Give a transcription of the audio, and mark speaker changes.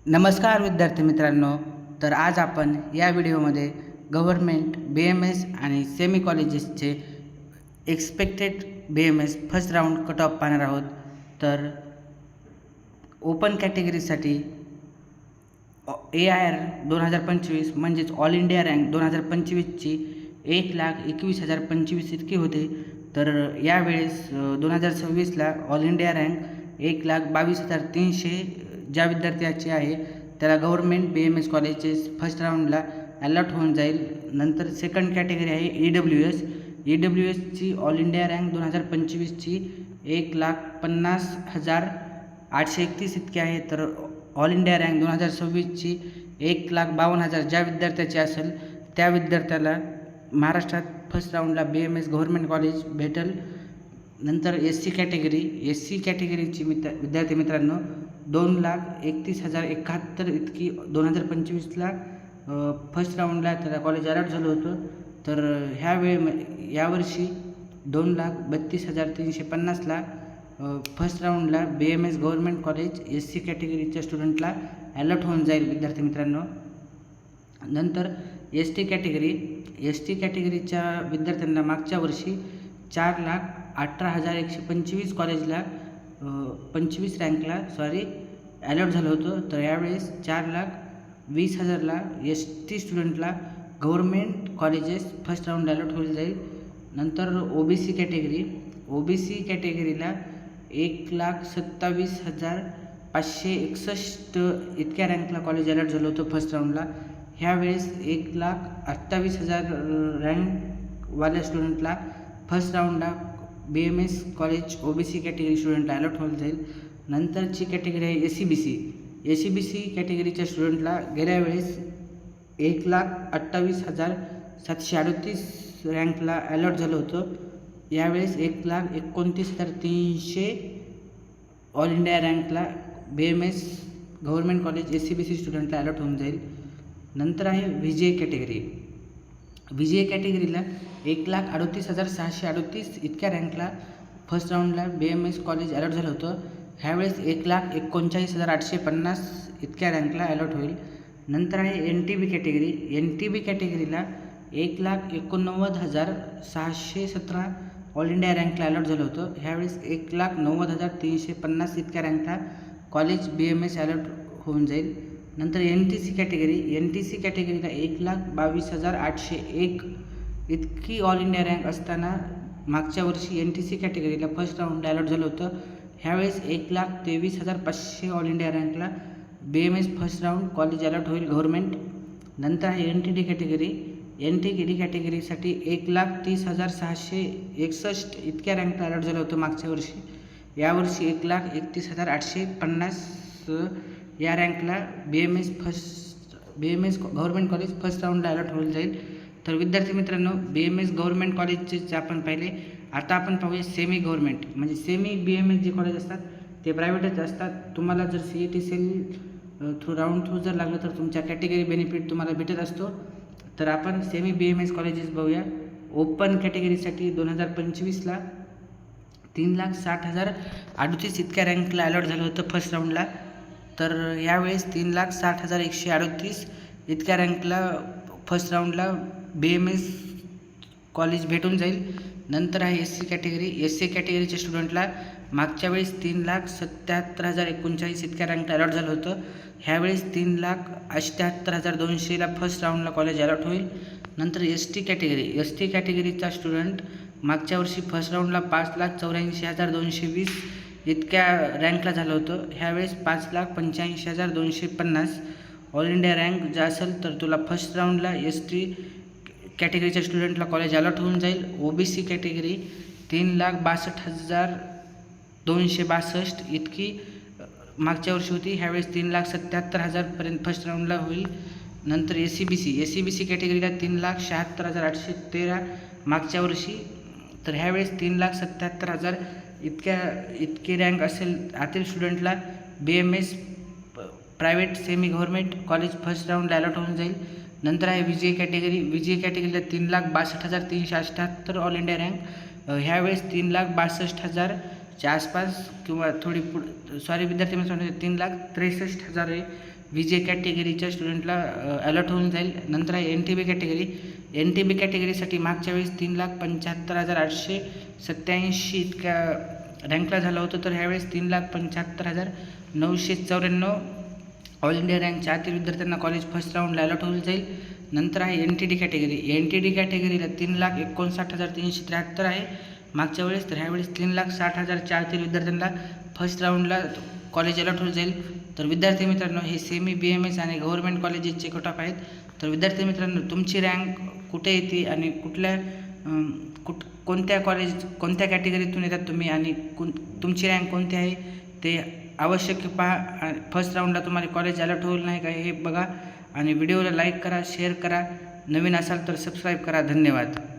Speaker 1: नमस्कार विद्यार्थी मित्रांनो. तर आज आपण या व्हिडिओमध्ये गव्हर्मेंट BMS आणि सेमी कॉलेजेसचे expected BMS first round cut off पाहणार आहोत. तर ओपन कॅटेगरीसाठी AIR 2025 म्हणजेच ऑल इंडिया रँक 2025ची 1,21,025 इतकी होते. तर यावेळेस 2026ला ऑल इंडिया रँक 1,22,300 ज्या विद्यार्थ्याचे आहे त्याला गव्हर्मेंट BMS कॉलेजेस फर्स्ट राऊंडला अलॉट होऊन जाईल. नंतर सेकंड कॅटेगरी आहे EWSची ऑल इंडिया रँक 2025ची 1,50,831 इतकी आहे. तर ऑल इंडिया रँक 2026ची 1,52,000 ज्या विद्यार्थ्याची असेल त्या विद्यार्थ्याला महाराष्ट्रात फर्स्ट राऊंडला BMS गव्हर्मेंट कॉलेज भेटेल. नंतर SC कॅटेगरीची विद्यार्थी मित्रांनो 2,31,071 इतकी 2025ला फर्स्ट राऊंडला त्याला कॉलेज अलॉट झालं होतं. तर यावर्षी 2,32,350ला फर्स्ट राऊंडला BMS गव्हर्मेंट कॉलेज SC कॅटेगरीच्या स्टुडंटला अलॉट होऊन जाईल विद्यार्थी मित्रांनो. नंतर ST कॅटेगरीच्या विद्यार्थ्यांना मागच्या वर्षी 4,18,125 कॉलेजला 25 रँकला अलॉट झालं होतं. तर यावेळेस 4,20,000ला ST स्टुडंटला government colleges first round allot होईल जाईल. नंतर OBC कॅटेगरीला 1,27,561 इतक्या रँकला कॉलेज अलॉट झालं होतं फर्स्ट राऊंडला. ह्यावेळेस 1,28,000 रँकवाल्या स्टुडंटला फर्स्ट राऊंडला BMS कॉलेज OBC कॅटेगरी स्टुडंटला अलॉट होईल जाईल. नंतरची कॅटेगरी आहे SCBC कॅटेगरीच्या स्टुडंटला गेल्या वेळेस 1,28,738 रँकला अलॉट झालं होतं. यावेळेस 1,29,300 ऑल इंडिया रँकला BMS गव्हर्मेंट कॉलेज SCBC स्टुडंटला अलॉट होऊन जाईल. नंतर आहे VGA कॅटेगरीला 1,38,638 इतक्या रँकला फर्स्ट राऊंडला BMS कॉलेज अलॉट झालं होतं. ह्यावेळेस 1,39,850 इतक्या रँकला अलॉट होईल. नंतर आहे NTB कॅटेगरीला 1,89,617 ऑल इंडिया रँकला अलॉट झालं होतं. ह्यावेळेस 1,90,350 इतक्या रँकला कॉलेज BMS अलॉट होऊन जाईल. नंतर NTC कॅटेगरीला 1,22,801 इतकी ऑल इंडिया रँक असताना मागच्या वर्षी NTC कॅटेगरीला फर्स्ट राऊंडला अलॉट झालं होतं. ह्यावेळेस 1,23,500 ऑल इंडिया रँकला BMS first round college allot होईल गव्हर्मेंट. नंतर आहे NTD कॅटेगरीसाठी 1,30,661 इतक्या रँकला अलॉट झालं होतं मागच्या वर्षी. यावर्षी 1,31,850 या रँकला BMS गव्हर्मेंट कॉलेज फर्स्ट राऊंडला अलॉट होईल जाईल. तर विद्यार्थी मित्रांनो BMS गव्हर्मेंट कॉलेजचे आपण पाहिले. आता आपण पाहूया सेमी गव्हर्मेंट म्हणजे सेमी BMS जे कॉलेज असतात ते प्रायव्हेटच असतात. तुम्हाला जर CET राऊंड थ्रू जर लागलं तर तुमच्या कॅटेगरी बेनिफिट तुम्हाला भेटत असतो. तर आपण सेमी BMS कॉलेजेस बघूया. ओपन कॅटेगरीसाठी 2025ला 3,60,038 इतक्या रँकला अलॉट झालं होतं फर्स्ट राऊंडला. तर यावेळेस 3,60,138 इतक्या रँकला फर्स्ट राऊंडला BMS कॉलेज भेटून जाईल. नंतर आहे SC कॅटेगरीच्या स्टुडंटला मागच्या वेळेस 3,77,039 इतक्या रँकला अलॉट झालं होतं. ह्यावेळेस 3,78,200ला फर्स्ट राऊंडला कॉलेज अलॉट होईल. नंतर ST कॅटेगरीचा स्टुडंट मागच्या वर्षी फर्स्ट राऊंडला 5,84,220 इतक्या रँकला झालं होतं. ह्यावेळेस 5,85,250 ऑल इंडिया रँक जर असेल तर तुला फर्स्ट राऊंडला ST कॅटेगरीच्या स्टुडंटला कॉलेज अलॉट होऊन जाईल. OBC कॅटेगरी 3,62,262 इतकी मागच्या वर्षी होती. ह्यावेळेस 3,77,000 पर्यंत फर्स्ट राऊंडला होईल. नंतर SCBC कॅटेगरीला 3,76,813 मागच्या वर्षी. तर ह्यावेळेस 3,77,000 इतकी रँक असेल आतील स्टुडंटला BMS private semi government college first राऊंडला अलॉट होऊन जाईल. नंतर आहे VGA कॅटेगरीला 3,62,378 ऑल इंडिया रँक. ह्यावेळेस 3,62,000च्या आसपास किंवा थोडी विद्यार्थी मित्रांनो 3,63,000 VJ कॅटेगरीच्या स्टुडंटला अलॉट होऊन जाईल. नंतर आहे NTB कॅटेगरी. NTB कॅटेगरीसाठी मागच्या वेळेस 3,75,887 इतक्या रँकला झालं होतं, तर ह्यावेळेस 3,75,994 ऑल इंडिया रँकच्या आतील विद्यार्थ्यांना कॉलेज फर्स्ट राऊंडला अलॉट होऊन जाईल. नंतर आहे NTD कॅटेगरी. NTD कॅटेगरीला 3,59,373 आहे मागच्या वेळेस, तर ह्यावेळेस 3,60,004 विद्यार्थ्यांना फर्स्ट राऊंडला कॉलेज अलॉट होऊन जाईल. तर विद्यार्थी मित्रांनो, हे सेमी BMS आणि गव्हर्नमेंट कॉलेजेसचे कट ऑफ आहेत. तर विद्यार्थी मित्रांनो, तुमची रँक कुठे येते आणि कोणत्या कोणत्या कॅटेगरीतून येतात तुम्ही आणि तुमची रँक कोणती आहे ते आवश्यक पहा. फर्स्ट राऊंडला तुम्हाला कॉलेज अलॉट होईल नाही का हे बघा आणि व्हिडिओला लाईक करा, शेअर करा, नवीन असाल तर सबस्क्राईब करा. धन्यवाद.